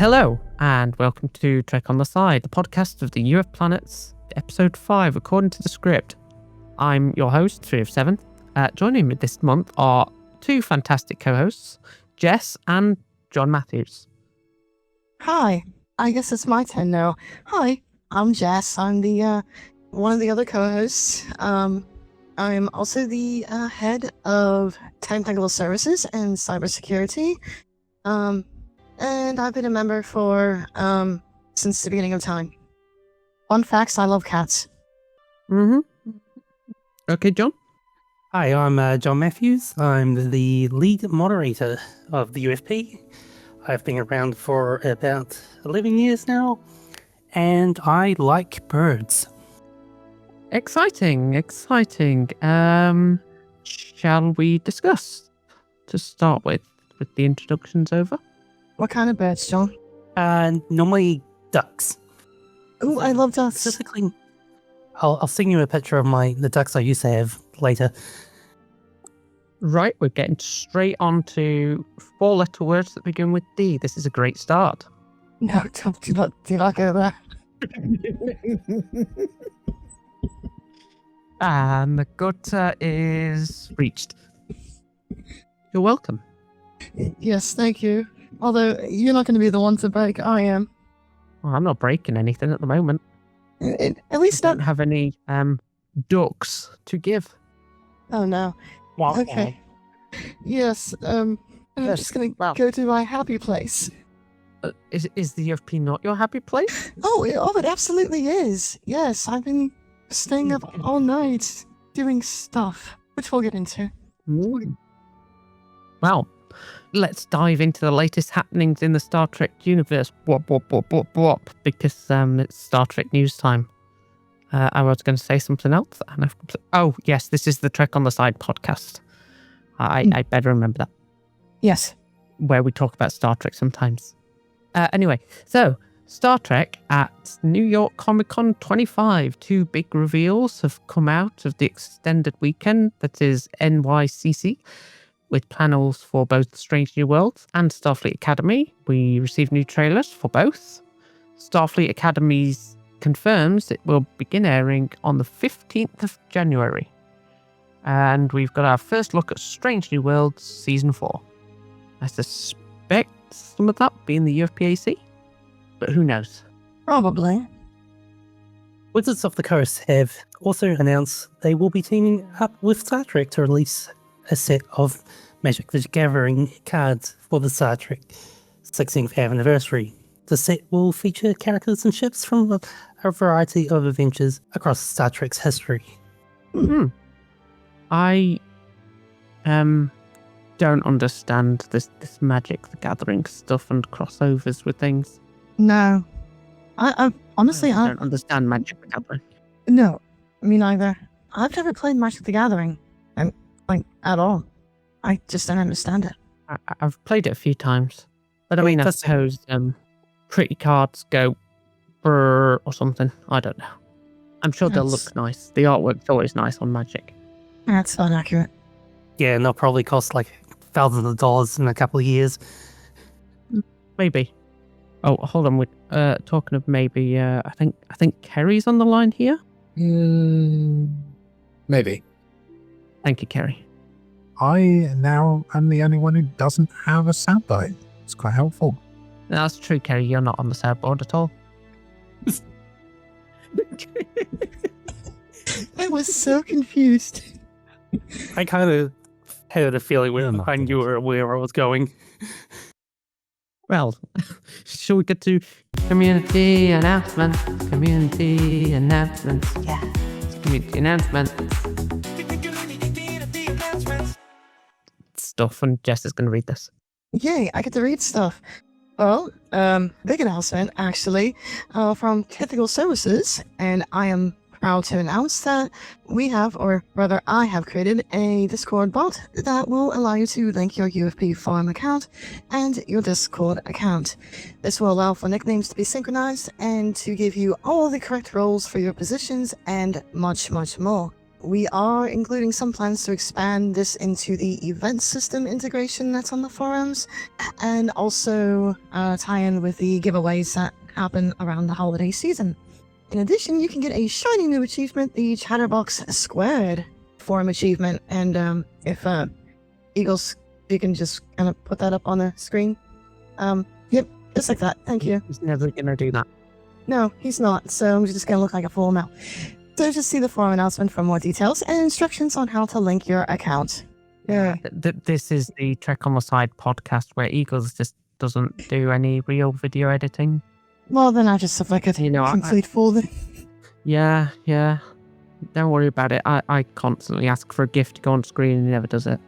Hello, and welcome to Trek on the Side, the podcast of the Year of Planets, episode 5, according to the script. I'm your host, 3 of 7. Joining me this month are two fantastic co-hosts, Jess and John Matthews. Hi, I guess it's my turn now. Hi, I'm Jess. I'm the one of the other co-hosts. I'm also the head of technical services and cybersecurity. And I've been a member for since the beginning of time. Fun facts: I love cats. Okay, John. Hi, I'm John Matthews. I'm the lead moderator of the UFP. I've been around for about 11 years now, and I like birds. Exciting. Shall we discuss to start with the introductions over? What kind of birds, John? Normally ducks. Oh, I love ducks. Specifically, I'll send you a picture of the ducks I used to have later. Right, we're getting straight on to 4-letter words that begin with D. This is a great start. No, do not go there. And the gutter is reached. You're welcome. Yes, thank you. Although you're not going to be the one to break, I am. Well, I'm not breaking anything at the moment. At least I not. don't have any ducks to give. Oh no. Wow. Okay. Yes. I'm just going to go to my happy place. Is the UFP not your happy place? Oh, it absolutely is. Yes, I've been staying up all night doing stuff, which we'll get into. Well, let's dive into the latest happenings in the Star Trek universe. Because it's Star Trek news time. I was going to say something else. Oh, yes, this is the Trek on the Side podcast. I better remember that. Yes. Where we talk about Star Trek sometimes. Anyway, so Star Trek at New York Comic Con 25. Two big reveals have come out of the extended weekend that is NYCC, with panels for both Strange New Worlds and Starfleet Academy. We received new trailers for both. Starfleet Academy confirms it will begin airing on the 15th of January. And we've got our first look at Strange New Worlds Season 4. I suspect some of that being the UFPAC, but who knows? Probably. Wizards of the Coast have also announced they will be teaming up with Star Trek to release a set of Magic the Gathering cards for the Star Trek 16th anniversary. The set will feature characters and ships from a variety of adventures across Star Trek's history. I don't understand this Magic the Gathering stuff and crossovers with things. No. I honestly, I don't understand Magic the Gathering. No, me neither. I've never played Magic the Gathering. At all. I just don't understand it. I've played it a few times. But I mean, I suppose pretty cards go brrr or something. I don't know. I'm sure they'll look nice. The artwork's always nice on Magic. That's not accurate. Yeah, and they'll probably cost like thousands of dollars in a couple of years. Maybe. Oh, hold on. We're talking of maybe. I think Kerry's on the line here. Maybe. Thank you, Kerry. I now am the only one who doesn't have a soundbite. It's quite helpful. That's true, Kerry. You're not on the soundboard at all. I was so confused. I kind of had a feeling when I knew where I was going. Well, shall we get to community announcements? Community announcements. Yeah. Community announcements. Stuff, and Jess is going to read this. Yay, I get to read stuff. Well, big announcement, actually, from Technical Services, and I am proud to announce that we have, or rather I have created a Discord bot that will allow you to link your UFP forum account and your Discord account. This will allow for nicknames to be synchronized and to give you all the correct roles for your positions and much, much more. we are including some plans to expand this into the event system integration that's on the forums, and also tie in with the giveaways that happen around the holiday season. In addition, you can get a shiny new achievement, the Chatterbox Squared forum achievement, and if Eagles, you can just kind of put that up on the screen. Yep, just like that. Thank you. He's never gonna do that. No, he's not, so I'm just gonna look like a fool now. So just see the forum announcement for more details and instructions on how to link your account. Yeah. This is the Trek on the Side podcast where Eagles just doesn't do any real video editing. Well, then I just look like a complete fool then. Yeah. Don't worry about it. I constantly ask for a gift to go on screen and he never does it.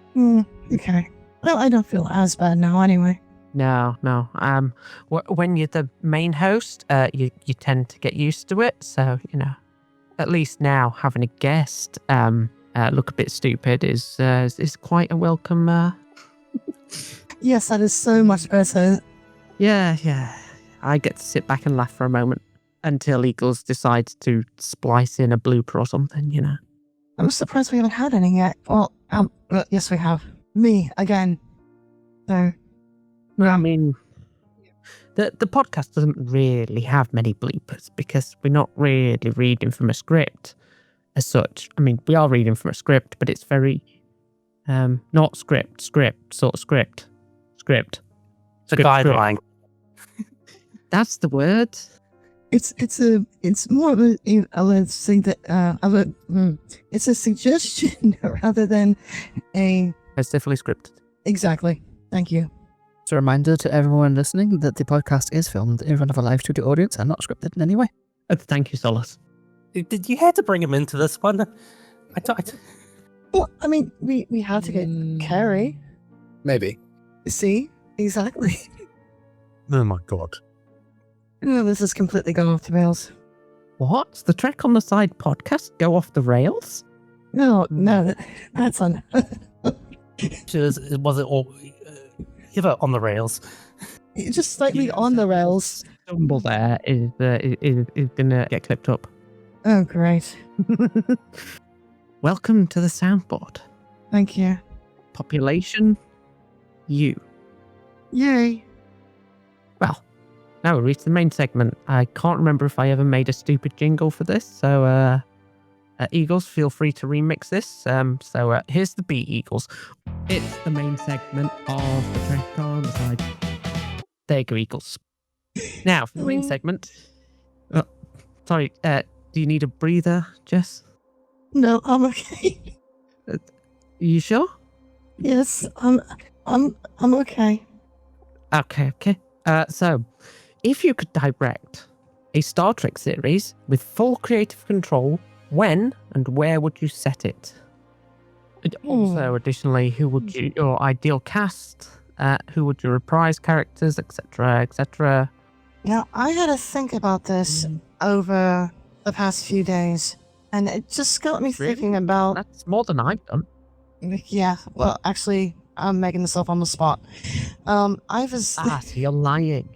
Okay. Well, I don't feel as bad now anyway. No. When you're the main host, you tend to get used to it. So, at least now having a guest look a bit stupid is quite a welcome. Yes, that is so much better. Yeah. I get to sit back and laugh for a moment until Eagles decides to splice in a blooper or something, I'm surprised we haven't had any yet. Well, yes, we have. Me, again. So, I mean, the podcast doesn't really have many bleepers because we're not really reading from a script as such. I mean, we are reading from a script, but it's very, not script, sort of script. It's a guideline. That's the word. It's more of a thing that it's a suggestion rather than a. It's definitely scripted. Exactly. Thank you. It's a reminder to everyone listening that the podcast is filmed in front of a live studio audience and not scripted in any way. Thank you, Solace. Did you have to bring him into this one? Well, I mean, we had to get Carrie. Maybe. See? Exactly. Oh my god. No, this has completely gone off the rails. What? The Trek on the Side podcast go off the rails? No, that's on. Was it all ever on the rails? Just slightly on the rails. Stumble there is gonna get clipped up. Oh, great. Welcome to the soundboard. Thank you. Population, you. Yay. Well, now we reach the main segment. I can't remember if I ever made a stupid jingle for this, so Eagles, feel free to remix this. So here's the beat, Eagles. It's the main segment of the Trek on the Side. There you go, Eagles. Now, for the main segment. Sorry, do you need a breather, Jess? No, I'm okay. Are you sure? Yes, I'm okay. Okay. So, if you could direct a Star Trek series with full creative control, when and where would you set it? And also, additionally, who would your ideal cast? Who would you reprise characters, etc., etc.? Now, I had to think about this over the past few days, and it just got me thinking about. That's more than I've done. Yeah, well, actually, I'm making this up on the spot. I was. So you're lying.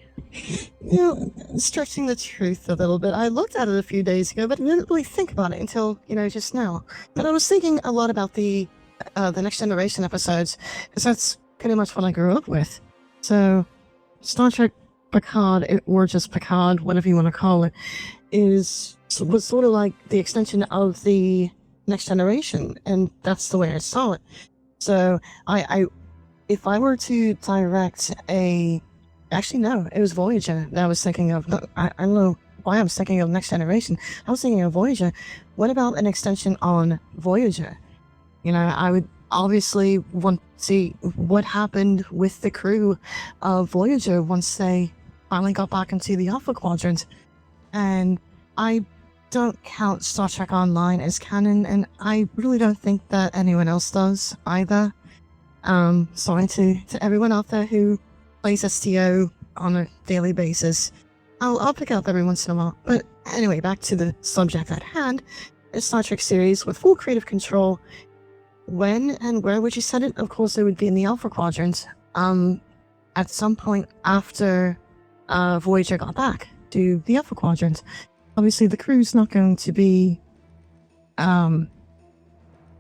Stretching the truth a little bit. I looked at it a few days ago, but I didn't really think about it until, just now. But I was thinking a lot about the Next Generation episodes, because that's pretty much what I grew up with. So, Star Trek Picard, or just Picard, whatever you want to call it, was sort of like the extension of the Next Generation, and that's the way I saw it. So, if I were to direct actually, no, it was Voyager that I was thinking of. I don't know why I was thinking of Next Generation. I was thinking of Voyager. What about an extension on Voyager? I would obviously want to see what happened with the crew of Voyager once they finally got back into the Alpha Quadrant. And I don't count Star Trek Online as canon, and I really don't think that anyone else does either. Sorry to everyone out there who plays STO on a daily basis. I'll pick it up every once in a while. But anyway, back to the subject at hand. A Star Trek series with full creative control. When and where would you set it? Of course, it would be in the Alpha Quadrant. At some point after Voyager got back to the Alpha Quadrant. Obviously, the crew's not going to be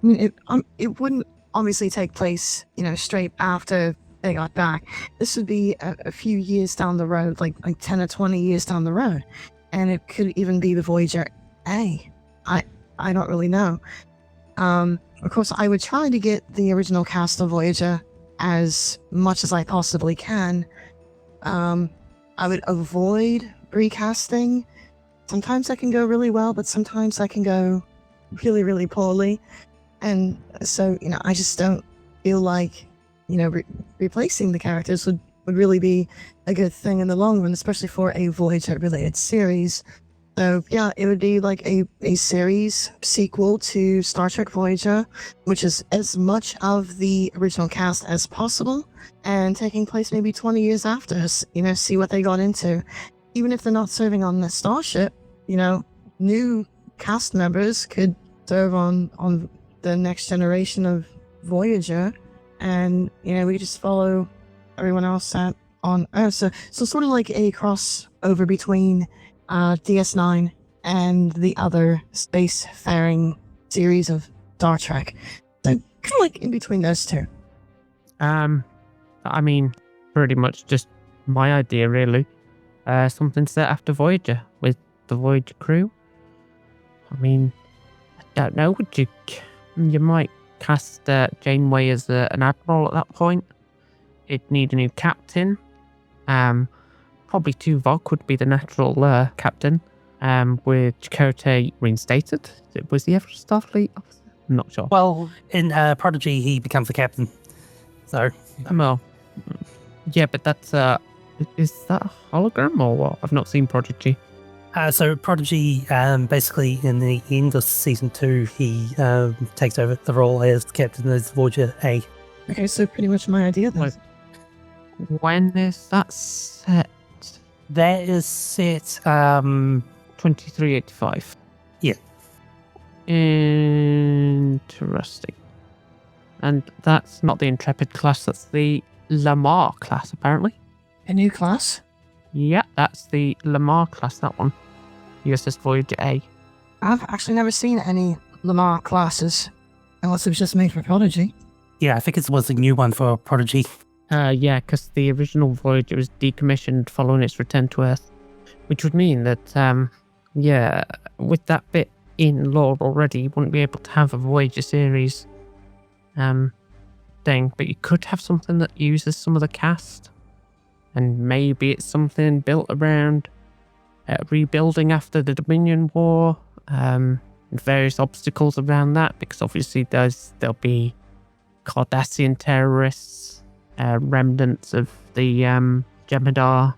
I mean, it wouldn't obviously take place, straight after they got back. This would be a few years down the road, like 10 or 20 years down the road. And it could even be the Voyager A. I don't really know. Of course, I would try to get the original cast of Voyager as much as I possibly can. I would avoid recasting. Sometimes that can go really well, but sometimes that can go really, really poorly. And so, I just don't feel like, replacing the characters would really be a good thing in the long run, especially for a Voyager-related series. So, yeah, it would be like a series sequel to Star Trek Voyager, which is as much of the original cast as possible, and taking place maybe 20 years after, see what they got into. Even if they're not serving on the starship, new cast members could serve on the next generation of Voyager, and we just follow everyone else on Earth. So sort of like a crossover between DS9 and the other spacefaring series of Star Trek. So kind of like in between those two. I mean, pretty much just my idea, really. Something set after Voyager with the Voyager crew. I mean, I don't know. You might cast Janeway as an admiral at that point. It'd need a new captain. Probably Tuvok would be the natural captain. With Chakotay reinstated. Was he ever a Starfleet officer? I'm not sure. Well, in Prodigy, he becomes the captain. So, Well, yeah, but that's is that a hologram or what? I've not seen Prodigy. so Prodigy, basically in the end of season 2, he takes over the role as the captain of Voyager A. Okay, so pretty much my idea then. When is that set? That is set 2385. Yeah. Interesting. And that's not the Intrepid class, that's the Lamar class, apparently. A new class? Yeah, that's the Lamar class, that one. USS Voyager A. I've actually never seen any Lamar classes, unless it was just made for Prodigy. Yeah, I think it was a new one for Prodigy. Yeah, because the original Voyager was decommissioned following its return to Earth. Which would mean that, with that bit in lore already, you wouldn't be able to have a Voyager series thing. But you could have something that uses some of the cast. And maybe it's something built around rebuilding after the Dominion War. And various obstacles around that. Because obviously there'll be Cardassian terrorists, remnants of the Jem'Hadar.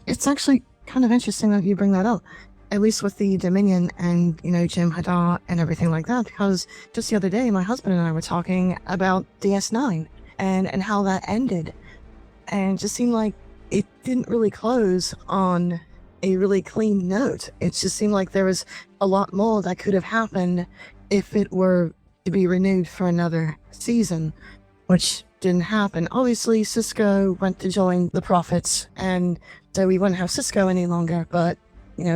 It's actually kind of interesting that you bring that up, at least with the Dominion and, Jem'Hadar and everything like that, because just the other day, my husband and I were talking about DS9 and how that ended. And it just seemed like it didn't really close on a really clean note. It just seemed like there was a lot more that could have happened if it were to be renewed for another season, which didn't happen. Obviously, Cisco went to join the Prophets, and so we wouldn't have Cisco any longer, but,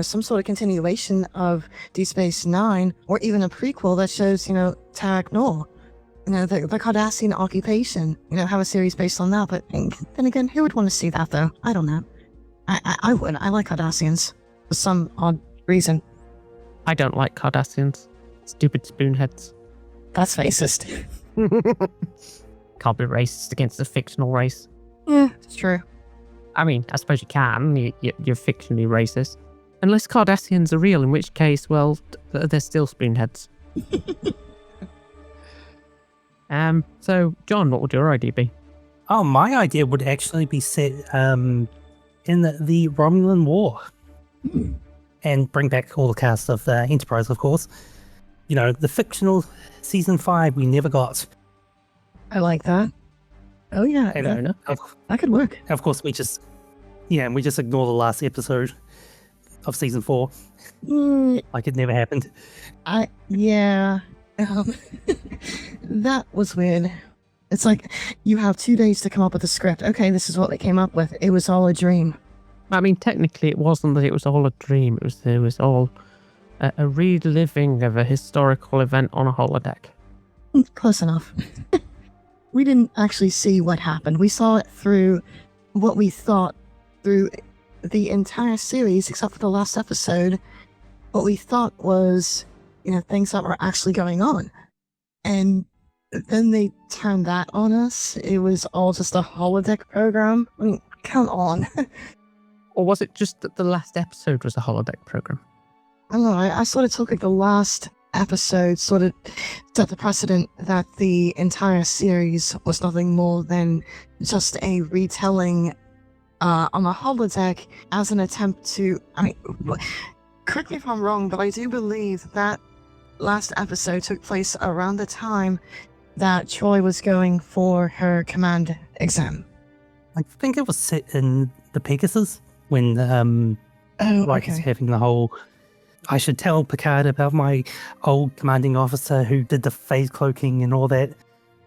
some sort of continuation of Deep Space Nine, or even a prequel that shows, Tarek Noor, the Cardassian occupation, have a series based on that. But then again, who would want to see that, though? I don't know. I would. I like Cardassians for some odd reason. I don't like Cardassians. Stupid spoonheads. That's racist. Can't be racist against a fictional race. Yeah, it's true. I mean, I suppose you can. You're fictionally racist. Unless Cardassians are real, in which case, well, they're still spoonheads. So, John, what would your idea be? Oh, my idea would actually be set in the Romulan War. And bring back all the cast of Enterprise, of course. The fictional season 5 we never got. I like that. Oh, yeah. I don't know. That could work. Of course, we just ignore the last episode of season 4. Like it never happened. That was weird. It's like, you have 2 days to come up with a script. Okay, this is what they came up with. It was all a dream. I mean, technically, it wasn't that it was all a dream. It was all a reliving of a historical event on a holodeck. Close enough. We didn't actually see what happened. We saw it through what we thought through the entire series, except for the last episode. What we thought was, things that were actually going on. And then they turned that on us. It was all just a holodeck program. I mean, come on. Or was it just that the last episode was a holodeck program? I don't know. I sort of took it the last episode sort of set the precedent that the entire series was nothing more than just a retelling on a holodeck as an attempt to, correct me if I'm wrong, but I do believe that last episode took place around the time that Troy was going for her command exam. I think it was set in the Pegasus when Riker's having the whole, I should tell Picard about my old commanding officer who did the phase cloaking and all that.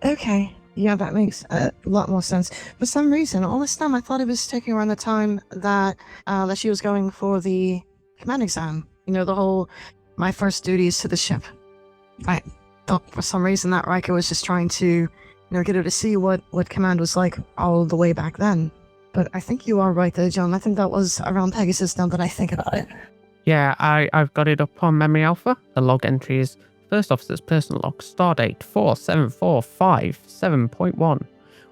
Okay. Yeah, that makes a lot more sense. For some reason, all this time I thought it was taking around the time that that she was going for the command exam. The whole, my first duty is to the ship. I thought for some reason that Riker was just trying to, get her to see what command was like all the way back then. But I think you are right there, John. I think that was around Pegasus now that I think about it. Yeah, I've got it up on Memory Alpha. The log entry is First Officer's Personal Log, Stardate 47457.1.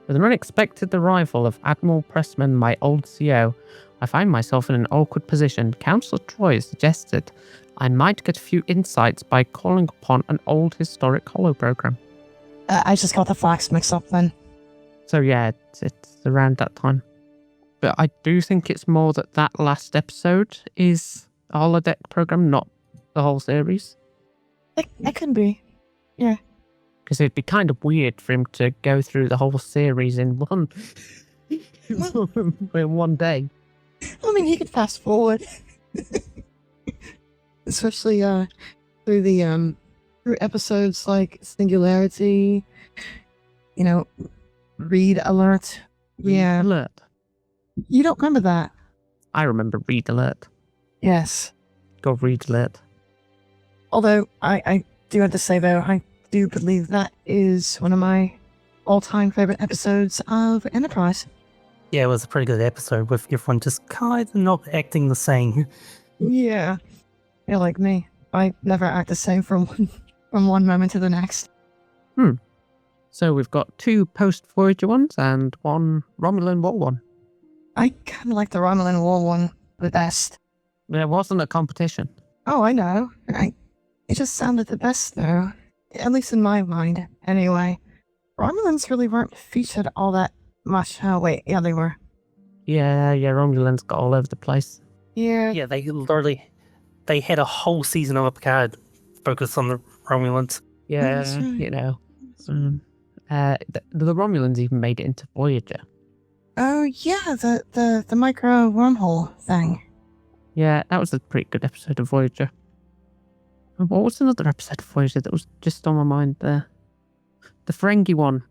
With an unexpected arrival of Admiral Pressman, my old CO, I find myself in an awkward position. Councillor Troy suggested I might get a few insights by calling upon an old historic holoprogram. I just got the facts mixed up then. So yeah, it's around that time. But I do think it's more that last episode is a holodeck program, not the whole series. It can be. Yeah. Because it'd be kind of weird for him to go through the whole series in one in one day. I mean, he could fast forward. Especially through the through episodes like Singularity, Read Alert. Yeah. Alert. You don't remember that? I remember Read Alert. Yes. Go Read Alert. Although I do have to say though, I do believe that is one of my all-time favorite episodes of Enterprise. Yeah, it was a pretty good episode with everyone just kind of not acting the same. Yeah. Yeah, like me. I never act the same from one moment to the next. So we've got 2 post-Voyager ones and 1 Romulan War one. I kind of like the Romulan War one the best. There wasn't a competition. Oh, I know. It just sounded the best, though. At least in my mind, anyway. Romulans really weren't featured all that much. Oh, wait. Yeah, they were. Yeah, Romulans got all over the place. Yeah. Yeah, they had a whole season of Picard focused on the Romulans. Yeah, That's right. The Romulans even made it into Voyager. Oh, yeah, the micro wormhole thing. Yeah, that was a pretty good episode of Voyager. What was another episode of Voyager that was just on my mind there? The Ferengi one.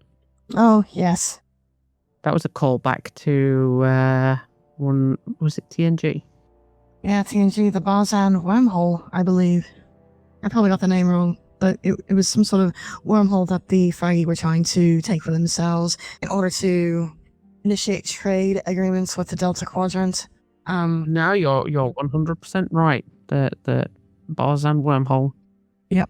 Oh, yes. That was a callback to one. Was it TNG? Yeah, TNG, the Barzan wormhole, I believe. I probably got the name wrong, but it was some sort of wormhole that the Ferengi were trying to take for themselves in order to initiate trade agreements with the Delta Quadrant. No, you're 100% right. The Barzan wormhole. Yep.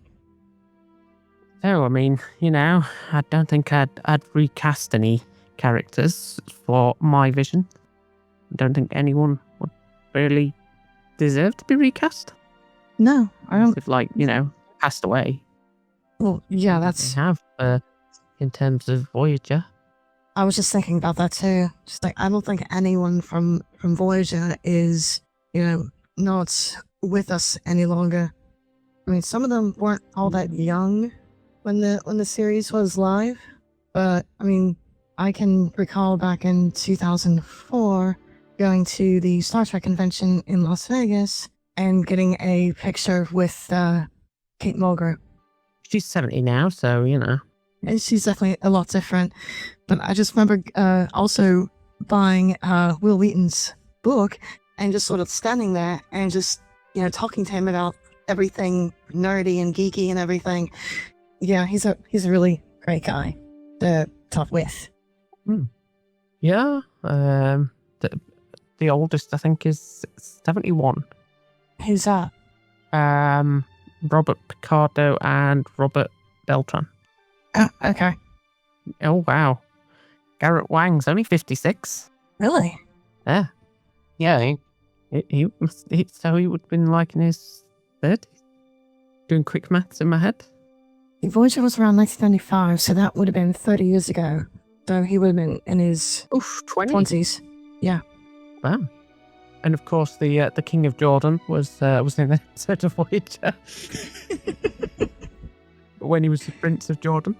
So, I mean, I don't think I'd recast any characters for my vision. I don't think anyone would really deserve to be recast. No, I don't. If, passed away. Well, yeah, that's. They have, in terms of Voyager. I was just thinking about that too. Just like, I don't think anyone from Voyager is, not with us any longer. I mean, some of them weren't all that young when the series was live, but I mean, I can recall back in 2004 going to the Star Trek convention in Las Vegas and getting a picture with Kate Mulgrew. She's 70 now, so, And she's definitely a lot different. But I just remember also buying Will Wheaton's book and just sort of standing there and just, talking to him about everything nerdy and geeky and everything. Yeah, he's a really great guy to talk with. Yeah. The oldest, I think, is 71. Who's that? Robert Picardo and Robert Beltran. Oh, okay. Oh, wow. Garrett Wang's only 56. Really? Yeah. Yeah, so he would have been like in his 30s. Doing quick maths in my head. Voyager was around 1995, so that would have been 30 years ago. So he would have been in his 20s. Wow. And of course, the King of Jordan was in the episode of Voyager. When he was the Prince of Jordan.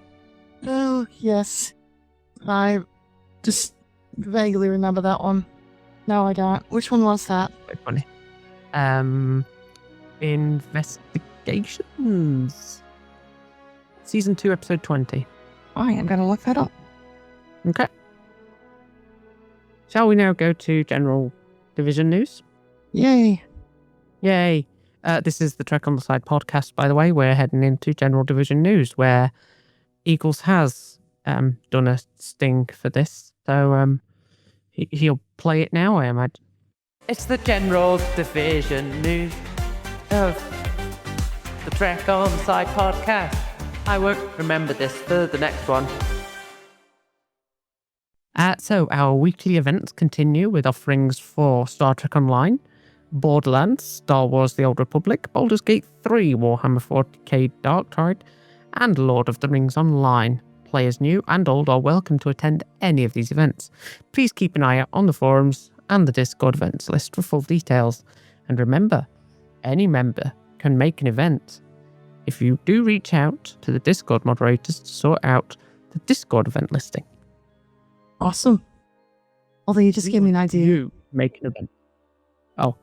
Oh, yes. I just vaguely remember that one. No, I don't. Which one was that? Quite funny. Investigations. Season 2, episode 20. I am going to look that up. Okay. Shall we now go to General Division News? Yay. Yay. This is the Trek on the Side podcast, by the way. We're heading into General Division News, where Eagles has done a sting for this. So he'll play it now, I imagine. It's the General Division News of the Trek on the Side podcast. I won't remember this for the next one. So our weekly events continue with offerings for Star Trek Online, Borderlands, Star Wars The Old Republic, Baldur's Gate 3, Warhammer 40k Darktide, and Lord of the Rings Online. Players new and old are welcome to attend any of these events. Please keep an eye out on the forums and the Discord events list for full details. And remember, any member can make an event. If you do reach out to the Discord moderators to sort out the Discord event listing. Awesome. Although you just gave me an idea. You make an event. Oh.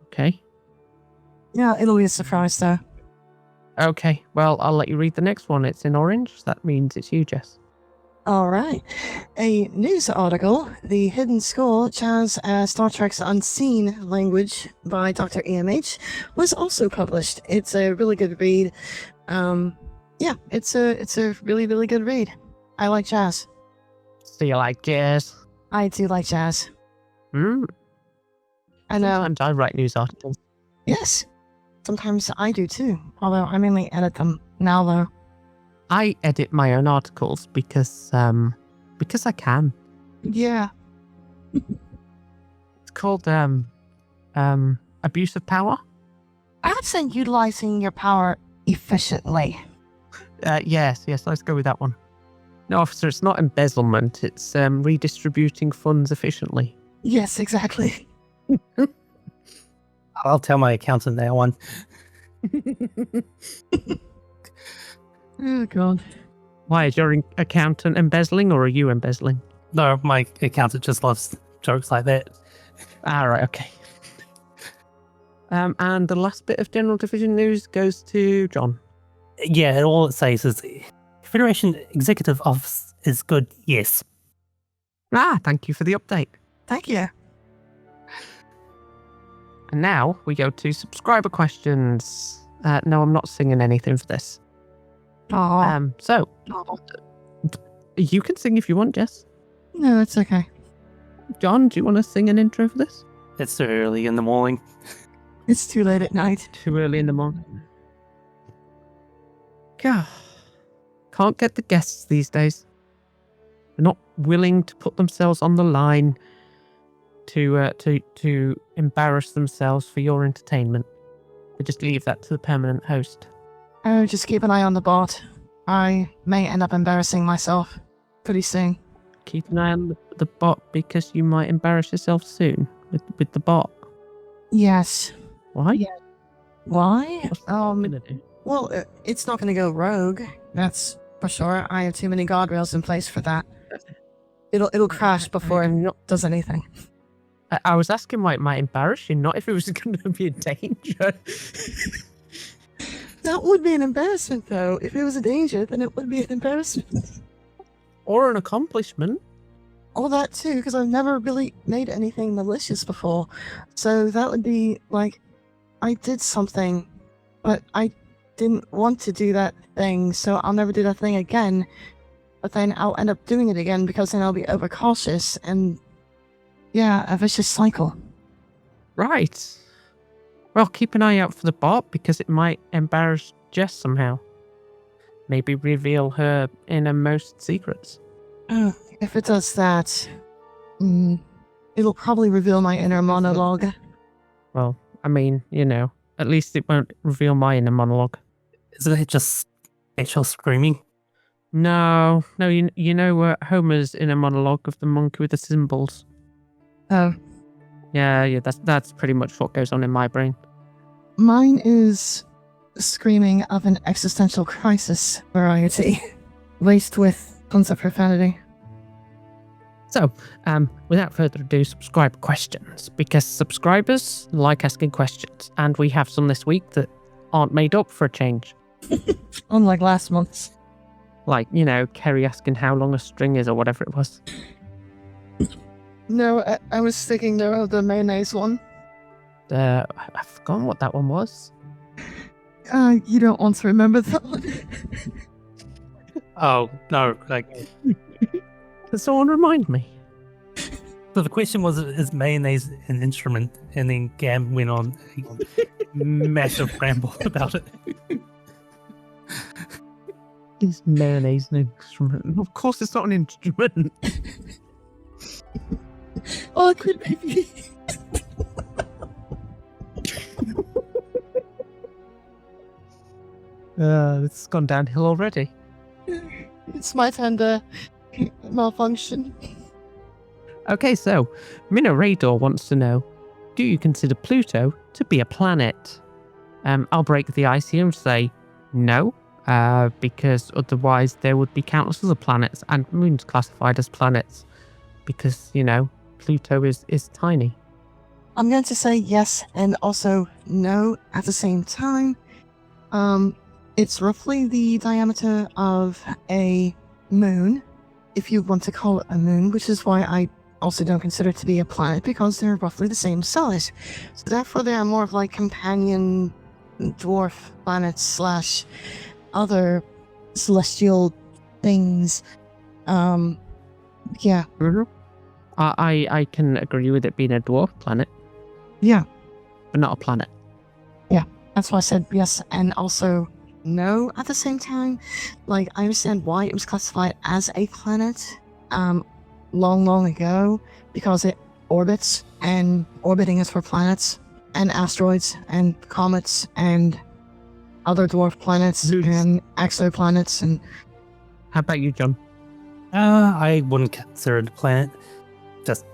Okay. Yeah, it'll be a surprise though. Okay, well, I'll let you read the next one. It's in orange. That means it's you, Jess. All right. A news article, The Hidden Score, Chaz Star Trek's Unseen Language by Dr. EMH, was also published. It's a really good read. Yeah, it's a really, really good read. I like jazz. So you like Jess? I do like jazz. Hmm. I know. Sometimes I write news articles. Yes. Sometimes I do too. Although I mainly edit them now though. I edit my own articles because I can. Yeah. It's called abuse of power. I'd say utilizing your power efficiently. Yes, let's go with that one. No, officer, it's not embezzlement. It's redistributing funds efficiently. Yes, exactly. I'll tell my accountant that one. Oh god. Why, is your accountant embezzling or are you embezzling? No, my accountant just loves jokes like that. Right, okay. And the last bit of General Division news goes to John. Yeah, all it says is Federation Executive Office is good, yes. Thank you for the update. Thank you. And now we go to subscriber questions. No, I'm not singing anything for this. Oh. So, you can sing if you want, Jess. No, it's okay. John, do you want to sing an intro for this? It's too early in the morning. It's too late at night. Too early in the morning. God, can't get the guests these days. They're not willing to put themselves on the line to embarrass themselves for your entertainment. They just leave that to the permanent host. Oh, just keep an eye on the bot. I may end up embarrassing myself pretty soon. Keep an eye on the bot because you might embarrass yourself soon with the bot. Yes. Why? Yeah. Why? What's the bot gonna do? Well, it's not going to go rogue. That's for sure. I have too many guardrails in place for that. It'll crash before it does anything. I was asking why it might embarrass you, not if it was going to be a danger. That would be an embarrassment, though. If it was a danger, then it would be an embarrassment. Or an accomplishment. All that, too, because I've never really made anything malicious before. So that would be, like, I did something, but I didn't want to do that thing, so I'll never do that thing again. But then I'll end up doing it again because then I'll be overcautious and yeah, a vicious cycle. Right. Well, keep an eye out for the bot because it might embarrass Jess somehow. Maybe reveal her innermost secrets. If it does that, it'll probably reveal my inner monologue. Well, I mean, at least it won't reveal my inner monologue. Isn't it just actual screaming? No, you know Homer's inner monologue of the monkey with the cymbals. Oh. Yeah, that's pretty much what goes on in my brain. Mine is screaming of an existential crisis variety, laced with tons of profanity. So, without further ado, subscriber questions, because subscribers like asking questions, and we have some this week that aren't made up for a change. Unlike last month's. Like, Kerry asking how long a string is or whatever it was. No, I was thinking of the mayonnaise one. I've forgotten what that one was. You don't want to remember that one? Oh, no. Can someone remind me? So the question was, is mayonnaise an instrument? And then Gam went on a massive ramble about it. Is mayonnaise an instrument? Of course it's not an instrument. Oh, it could be. This has gone downhill already. It's my turn to malfunction. Okay, so Minorador wants to know, do you consider Pluto to be a planet? I'll break the ice here and say no, because otherwise there would be countless other planets and moons classified as planets, because, Pluto is tiny. I'm going to say yes and also no at the same time. It's roughly the diameter of a moon, if you want to call it a moon, which is why I also don't consider it to be a planet, because they're roughly the same size. So therefore they are more of like companion dwarf planets / other celestial things. Yeah. Mm-hmm. I can agree with it being a dwarf planet. Yeah. But not a planet. Yeah. That's why I said yes and also no at the same time. Like, I understand why it was classified as a planet long ago, because it orbits, and orbiting is for planets and asteroids and comets and other dwarf planets and exoplanets. And how about you, John? I wouldn't consider it a planet. Just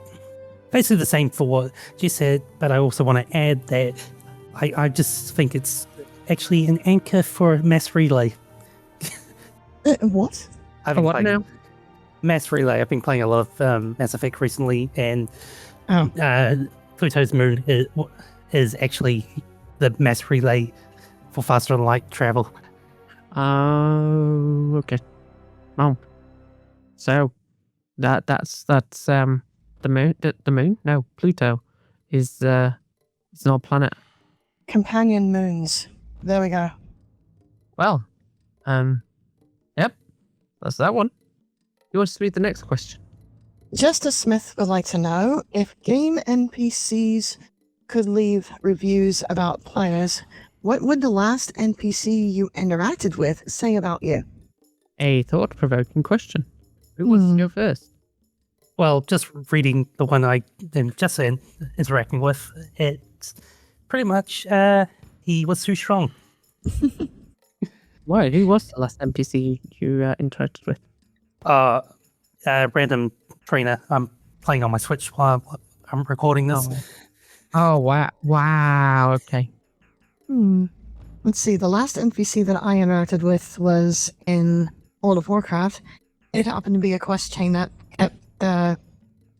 basically the same for what you said, but I also want to add that I just think it's actually an anchor for mass relay. What? What now? Mass relay. I've been playing a lot of Mass Effect recently, and Pluto's moon is actually the mass relay for faster than light travel. Oh, okay. Oh, so that's the moon. The moon? No, Pluto is it's not a planet. Companion moons. There we go. Well, yep, that's that one. You want to read the next question? Justice Smith would like to know if game NPCs could leave reviews about players, what would the last NPC you interacted with say about you? A thought-provoking question. Who wants to go first? Well, just reading the one I am just interacting with, it's pretty much he was too strong. Why? Who was the last NPC you interacted with? Random trainer. I'm playing on my Switch while I'm recording this. Oh, wow. Wow, okay. Let's see, the last NPC that I interacted with was in World of Warcraft. It happened to be a quest chain that kept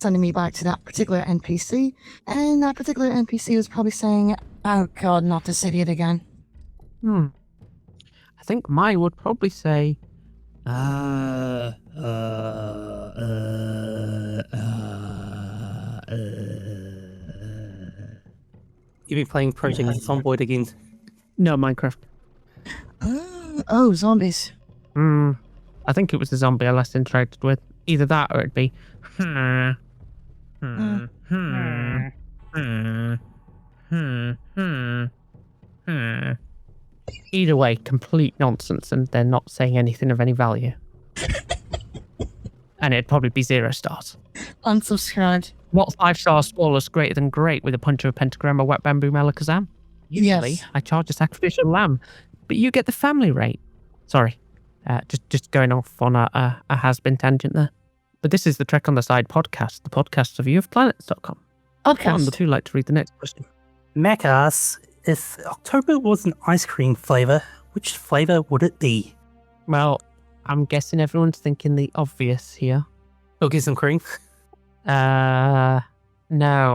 sending me back to that particular NPC, and that particular NPC was probably saying, oh god, not this idiot again. I think mine would probably say, You've been playing Project Zomboid again. no, Minecraft. Oh, zombies. I think it was the zombie I last interacted with. Either that or it'd be. Either way, complete nonsense, and they're not saying anything of any value. And it'd probably be 0 stars. Unsubscribed. What 5-star spoilers greater than great with a punch of a pentagram or wet bamboo malakazam? Usually, Yes. I charge a sacrificial lamb, but you get the family rate. Sorry, just going off on a has-been tangent there. But this is the Trek on the Side podcast, the podcast review of planets.com. Podcast. Would you like to read the next question? Mac asks, if October was an ice cream flavour, which flavour would it be? Well, I'm guessing everyone's thinking the obvious here. Cookies and cream? No,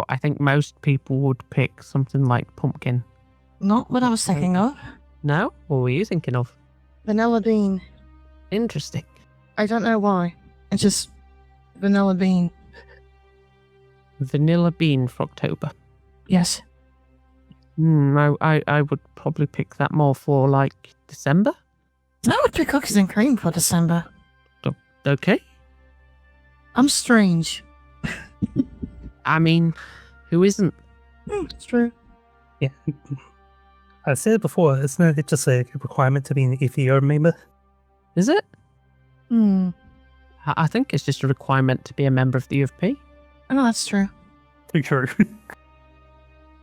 I think most people would pick something like pumpkin. Not what I was thinking of. No? What were you thinking of? Vanilla bean. Interesting. I don't know why. It's just vanilla bean. Vanilla bean for October. Yes. I would probably pick that more for like December. I would pick cookies and cream for December. Okay. I'm strange. I mean, who isn't? It's true. Yeah. I said it before, isn't it just a requirement to be an ETO member? Is it? I I think it's just a requirement to be a member of the UFP. know that's true. Too true.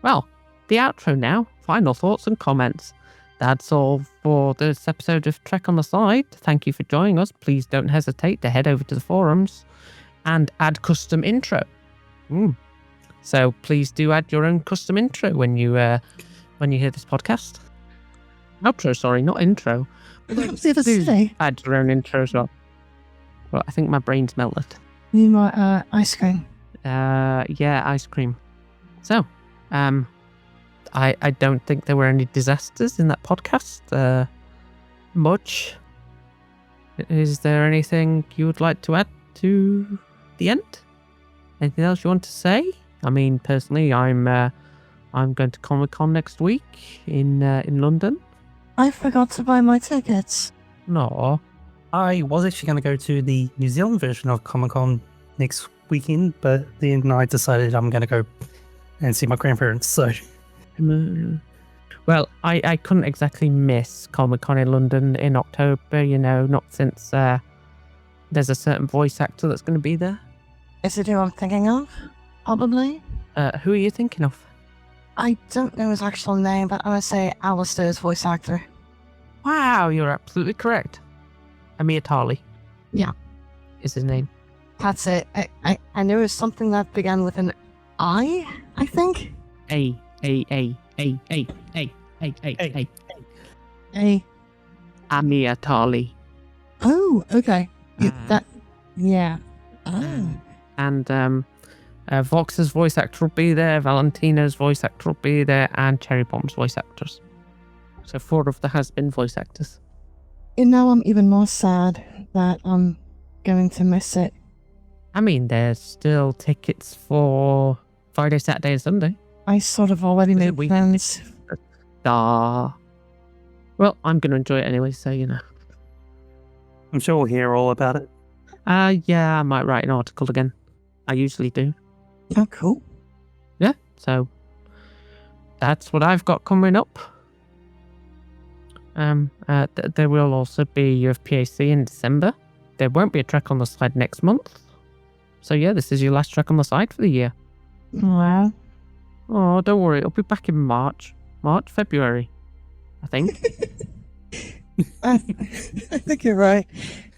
Well, the outro now. Final thoughts and comments. That's all for this episode of Trek on the Side. Thank you for joining us. Please don't hesitate to head over to the forums and add custom intro. So please do add your own custom intro when you hear this podcast. Outro, sorry, not intro. What was the other say? Add your own intro as well. Well, I think my brain's melted. You might ice cream. Yeah, ice cream. So, I don't think there were any disasters in that podcast. Much. Is there anything you would like to add to the end? Anything else you want to say? I mean, personally, I'm going to Comic-Con next week in London. I forgot to buy my tickets. No. I was actually going to go to the New Zealand version of Comic-Con next weekend, but then I decided I'm going to go and see my grandparents, so... Well, I couldn't exactly miss Comic-Con in London in October, not since there's a certain voice actor that's going to be there. Is it who I'm thinking of? Probably. Who are you thinking of? I don't know his actual name, but I'm going to say Alistair's voice actor. Wow, you're absolutely correct. Amir Tali. Yeah. Is his name. That's it. I knew it was something that began with an I think? A. Amir Tali. Oh, okay. Yeah. Oh. And Vox's voice actor will be there, Valentina's voice actor will be there, and Cherry Bomb's voice actors. So 4 of the has-been voice actors. I'm even more sad that I'm going to miss it. I mean, there's still tickets for Friday, Saturday, and Sunday. I sort of already made plans. Well, I'm going to enjoy it anyway, so I'm sure we'll hear all about it. Yeah, I might write an article again. I usually do. Oh, cool. Yeah, so that's what I've got coming up. There will also be UFPAC in December. There won't be a Trek on the Side next month. So yeah, this is your last Trek on the Side for the year. Wow. Oh, don't worry, it'll be back in March, February, I think. I think you're right.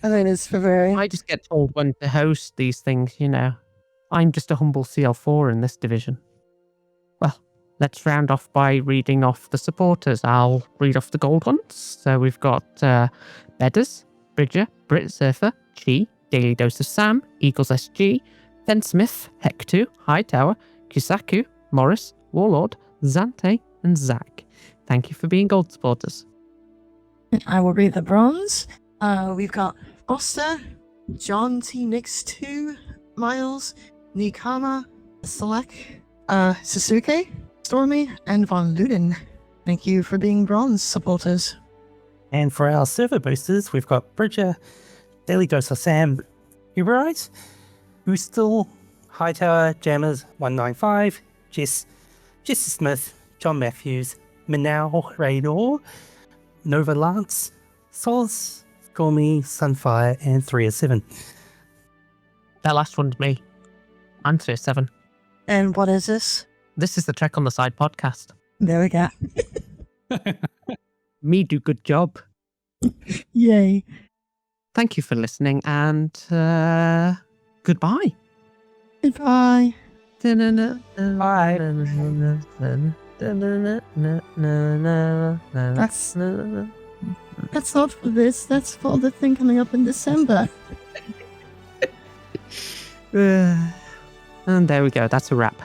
I think it's February. I just get told when to host these things, I'm just a humble CL4 in this division. Well, let's round off by reading off the supporters. I'll read off the gold ones. So we've got Bedders, Bridger, Brit Surfer, Chi, Daily Dose of Sam, Eagles SG, Fensmith, Hector, Hightower, Kusaku, Morris, Warlord, Zante, and Zach. Thank you for being gold supporters. I will read the bronze. We've got Foster, John T. Nix 2, Miles, Nikama, Select, Sasuke, Stormy, and Von Luden. Thank you for being bronze supporters. And for our server boosters, we've got Bridger, Daily Dose of Sam, Uberite, Boostel, Hightower, Jammers 195, Jess, Jesse Smith, John Matthews, Manow Rador, Nova Lance, Soz, Gormy, Sunfire, and 307. That last one's me. I'm 307. And what is this? This is the Trek on the Side podcast. There we go. Me do good job. Yay. Thank you for listening, and goodbye. Goodbye. Bye. That's not for this. That's for the thing coming up in December. And there we go. That's a wrap.